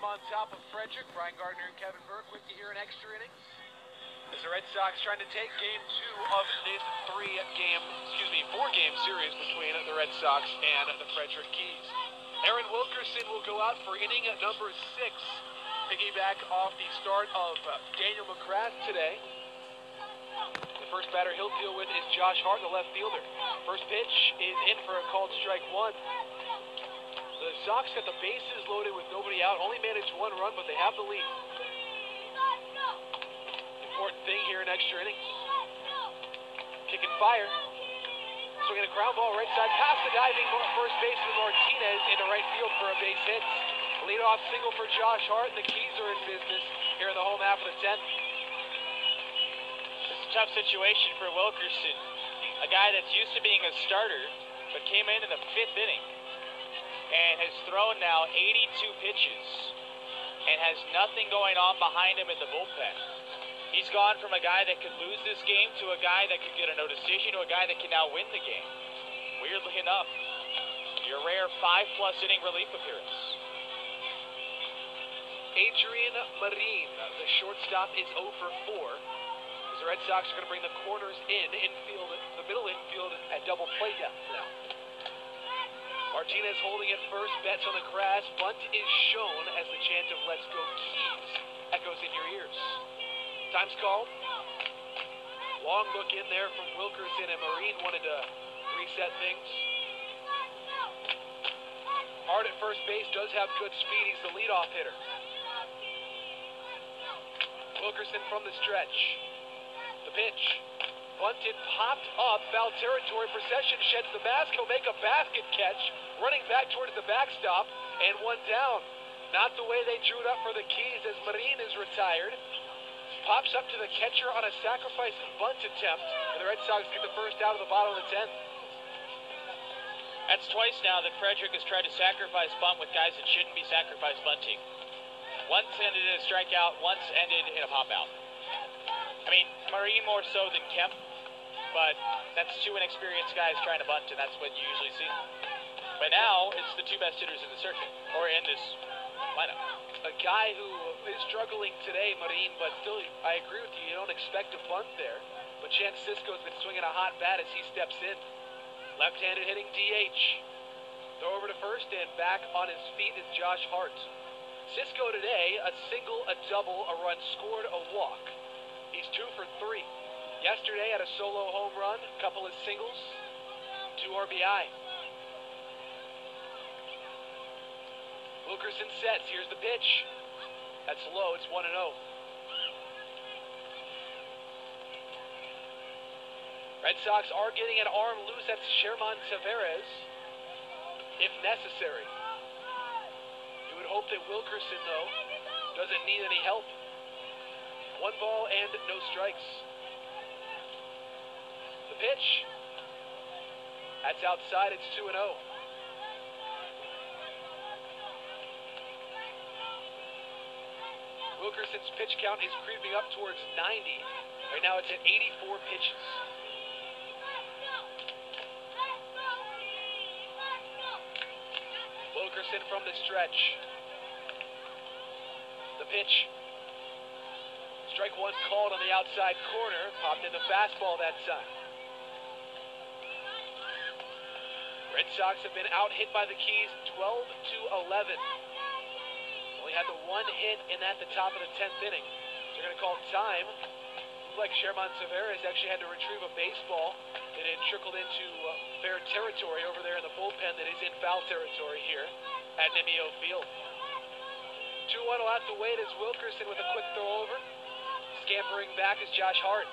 on top of Frederick. Brian Gardner and Kevin Burke with you here in extra innings. As the Red Sox trying to take game 2 of this 4-game series between the Red Sox and the Frederick Keys. Aaron Wilkerson will go out for inning number 6, piggyback off the start of Daniel McCrath today. The first batter he'll deal with is Josh Hart, the left fielder. First pitch is in for a called strike 1. The Sox got the bases loaded with nobody out, only managed 1 run, but they have the lead. Important thing here in extra innings. Kick and fire. Swinging a ground ball right side past the diving first baseman Martinez into right field for a base hit. Leadoff single for Josh Hart, and the Keys are in business here in the home half of the 10th. It's a tough situation for Wilkerson, a guy that's used to being a starter, but came in the 5th inning and has thrown now 82 pitches and has nothing going on behind him in the bullpen. He's gone from a guy that could lose this game to a guy that could get a no decision to a guy that can now win the game. Weirdly enough, your rare 5+ inning relief appearance. Adrian Marin, the shortstop, is 0 for 4. As the Red Sox are going to bring the corners infield, the middle infield at double play depth now. Martinez holding at first, bets on the grass. Bunt is shown as the chant of "Let's Go Keys" echoes in your ears. Time's called. Long look in there from Wilkerson, and Marine wanted to reset things. Hart at first base does have good speed. He's the leadoff hitter. Wilkerson from the stretch. The pitch. Bunted, popped up, foul territory. Procession sheds the mask. He'll make a basket catch. Running back towards the backstop, and 1 down. Not the way they drew it up for the Keys as Marine is retired. Pops up to the catcher on a sacrifice bunt attempt, and the Red Sox get the first out of the bottom of the 10th. That's twice now that Frederick has tried to sacrifice bunt with guys that shouldn't be sacrifice bunting. Once ended in a strikeout, once ended in a pop-out. I mean, Marine more so than Kemp, but that's 2 inexperienced guys trying to bunt, and that's what you usually see. But now, it's the 2 best hitters in the circuit, or in this lineup. A guy who is struggling today, Marine, but still, I agree with you, you don't expect a bunt there. But Chance Cisco's been swinging a hot bat as he steps in. Left-handed hitting DH. Throw over to first, and back on his feet is Josh Hart. Cisco today, a single, a double, a run scored, a walk. He's 2 for 3. Yesterday had a solo home run, a couple of singles, 2 RBI. Wilkerson sets. Here's the pitch. That's low. It's 1-0. Red Sox are getting an arm loose. That's Sherman Tavares, if necessary. You would hope that Wilkerson, though, doesn't need any help. 1 ball and no strikes. The pitch. That's outside. It's 2-0. Wilkerson's pitch count is creeping up towards 90. Right now it's at 84 pitches. Wilkerson from the stretch. The pitch. Strike 1 called on the outside corner. Popped in the fastball that time. Red Sox have been out-hit by the Keys 12-11. Only had the 1 hit in at the top of the 10th inning. They're going to call time. Looks like Sherman Tavares actually had to retrieve a baseball that had trickled into fair territory over there in the bullpen that is in foul territory here at Nimio Field. 2-1 will have to wait as Wilkerson with a quick throw over. Scampering back is Josh Hart.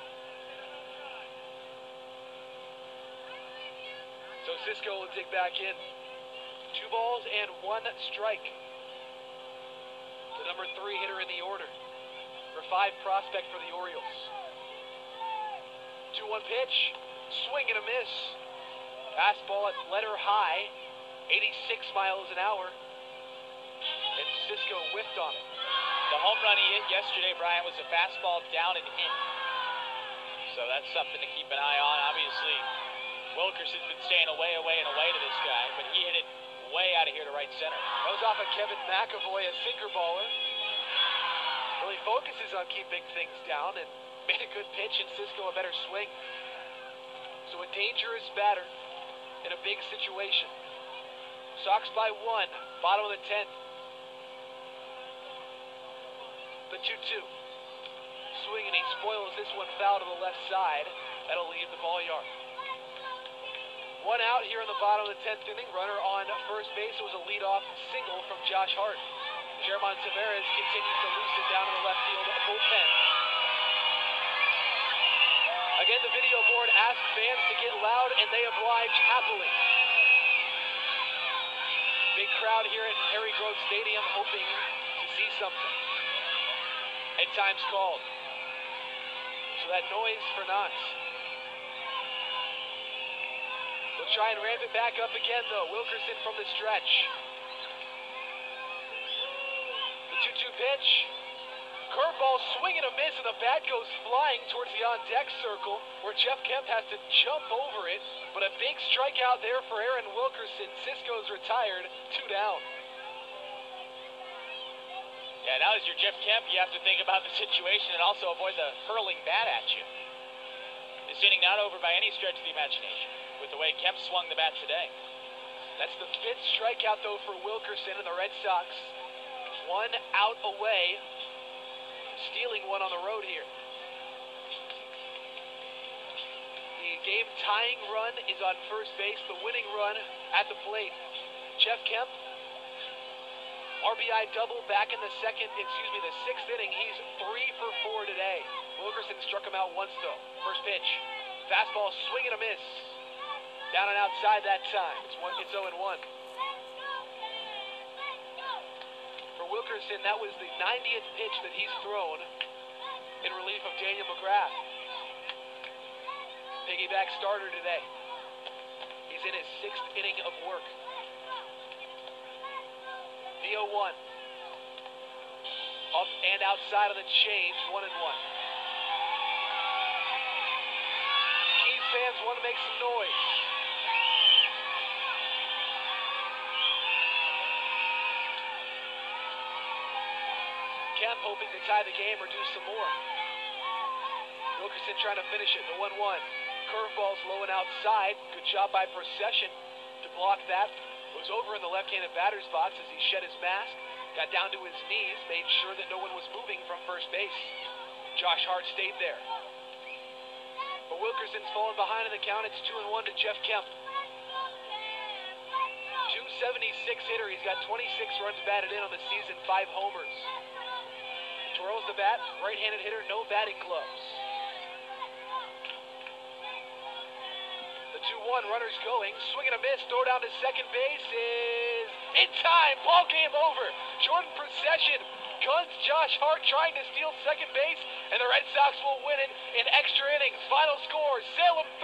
So Cisco will dig back in. 2 balls and 1 strike. The number 3 hitter in the order. Number 5 prospect for the Orioles. 2-1 pitch. Swing and a miss. Fastball at letter high. 86 miles an hour. And Cisco whiffed on it. The home run he hit yesterday, Brian, was a fastball down and in. So that's something to keep an eye on. Obviously, Wilkerson's been staying away to this guy, but he hit it way out of here to right center. Goes off of Kevin McAvoy, a sinker baller. Really focuses on keeping things down and made a good pitch, and Cisco a better swing. So a dangerous batter in a big situation. Sox by 1, bottom of the 10th. The 2-2. Swing, and he spoils this one foul to the left side. That'll leave the ball yard. 1 out here in the bottom of the 10th inning. Runner on first base. It was a leadoff single from Josh Hart. German Tavares continues to loose it down to the left field bullpen. Again, the video board asks fans to get loud, and they oblige happily. Big crowd here at Harry Grove Stadium hoping to see something. And time's called. So that noise for Knox. They'll try and ramp it back up again, though. Wilkerson from the stretch. The 2-2 pitch. Curveball, swing and a miss, and the bat goes flying towards the on-deck circle, where Jeff Kemp has to jump over it. But a big strikeout there for Aaron Wilkerson. Cisco's retired, 2 down. Yeah, now as you're Jeff Kemp, you have to think about the situation and also avoid the hurling bat at you. This inning not over by any stretch of the imagination, with the way Kemp swung the bat today. That's the 5th strikeout, though, for Wilkerson and the Red Sox. 1 out away, stealing one on the road here. The game-tying run is on first base, the winning run at the plate. Jeff Kemp, RBI double back in the 6th inning. He's 3 for 4 today. Wilkerson struck him out once, though. First pitch. Fastball, swing and a miss. Down and outside that time. It's 0-1. For Wilkerson, that was the 90th pitch that he's thrown in relief of Daniel McGrath. Piggyback starter today. He's in his 6th inning of work. The 0-1. Up and outside of the change, 1-1. Keys fans want to make some noise. Kemp hoping to tie the game or do some more. Wilkerson trying to finish it, the 1-1. Curveball's low and outside. Good job by Procession to block that. Was over in the left-handed batter's box as he shed his mask, got down to his knees, made sure that no one was moving from first base. Josh Hart stayed there. But Wilkerson's fallen behind in the count. It's 2-1 to Jeff Kemp. 276 hitter. He's got 26 runs batted in on the season, 5 homers. Twirls the bat, right-handed hitter, no batting gloves. The 2-1, runners going, swing and a miss, throw down to second base is in time, ball game over. Jordan Procession guns Josh Hart trying to steal second base, and the Red Sox will win it in extra innings. Final score, Salem 3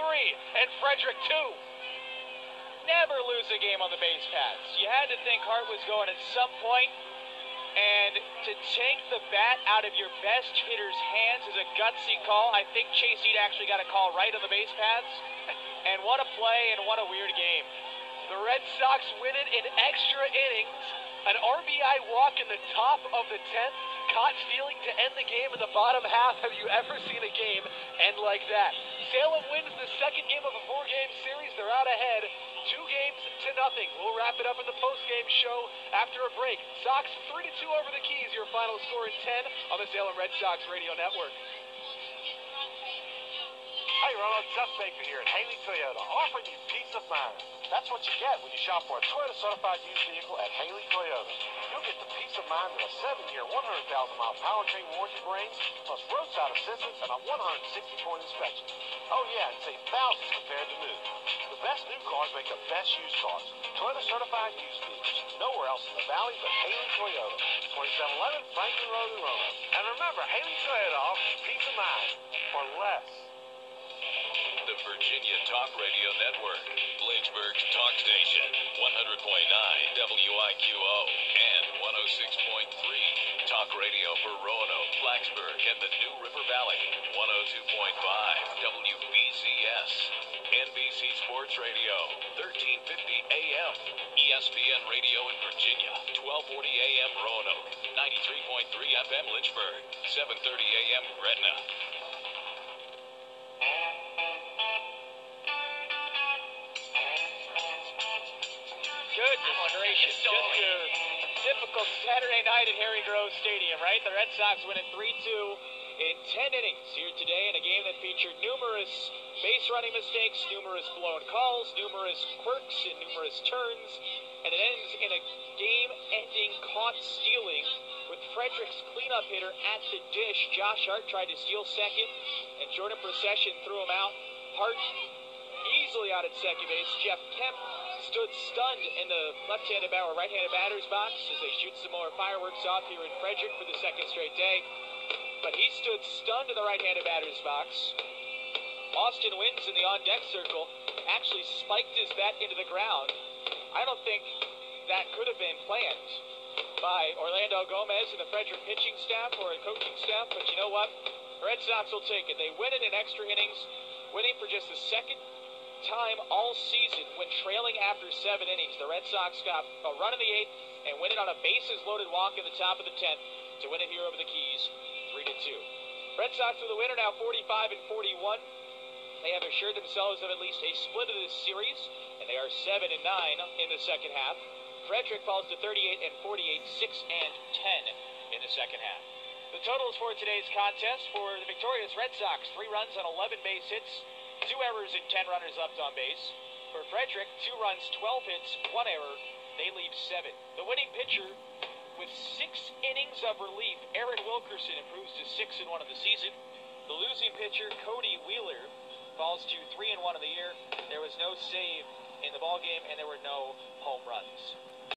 and Frederick 2. Never lose a game on the base paths. You had to think Hart was going at some point, and to take the bat out of your best hitter's hands is a gutsy call. I think Chase Ead actually got a call right on the base paths. And what a play and what a weird game. The Red Sox win it in extra innings. An RBI walk in the top of the 10th. Caught stealing to end the game in the bottom half. Have you ever seen a game end like that? Salem wins the 2nd game of a 4-game series. They're out ahead, 2-0. We'll wrap it up in the post-game show after a break. Sox 3-2 over the Keys. Your final score in 10 on the Salem Red Sox Radio Network. Hey Ronald, Jeff Baker here at Haley Toyota, offering you peace of mind. That's what you get when you shop for a Toyota certified used vehicle at Haley Toyota. You'll get the peace of mind that a 7-year, 100,000-mile powertrain warranty brings, plus roadside assistance and a 160-point inspection. Oh yeah, and save thousands compared to new. The best new cars make the best used cars. Toyota certified used vehicles. Nowhere else in the valley but Haley Toyota. 2711 Franklin Road in Roanoke. And remember, Haley Toyota offers peace of mind for less. The Virginia Talk Radio Network, Lynchburg's talk station, 100.9 WIQO and 106.3 Talk Radio for Roanoke, Blacksburg, and the New River Valley, 102.5 WBCS. NBC Sports Radio, 1350 AM. ESPN Radio in Virginia, 1240 AM Roanoke, 93.3 FM Lynchburg, 730 AM Gretna. Goodness gracious, just your typical Saturday night at Harry Grove Stadium, right? The Red Sox winning 3-2 in 10 innings here today in a game that featured numerous base running mistakes, numerous blown calls, numerous quirks, and numerous turns, and it ends in a game-ending caught stealing with Frederick's cleanup hitter at the dish. Josh Hart tried to steal second, and Jordan Procession threw him out. Hart easily out at second base. Jeff Kemp stood stunned in the left-handed or right-handed batter's box as they shoot some more fireworks off here in Frederick for the second straight day. But he stood stunned in the right-handed batter's box. Austin Wins in the on-deck circle actually spiked his bat into the ground. I don't think that could have been planned by Orlando Gomez and the Frederick pitching staff or a coaching staff, but you know what? The Red Sox will take it. They win it in extra innings, winning for just the second time all season when trailing after 7 innings. The Red Sox got a run in the 8th and win it on a bases-loaded walk in the top of the 10th to win it here over the Keys, 3-2. Red Sox with a winner now 45-41. They have assured themselves of at least a split of this series, and they are 7-9 in the second half. Frederick falls to 38-48, 6-10 in the second half. The totals for today's contest for the victorious Red Sox: 3 runs on 11 base hits, 2 errors and 10 runners left on base. For Frederick, 2 runs, 12 hits, 1 error. They leave 7. The winning pitcher with 6 innings of relief, Aaron Wilkerson, improves to 6-1 of the season. The losing pitcher, Cody Wheeler, falls to 3-1 of the year. There was no save in the ballgame, and there were no home runs.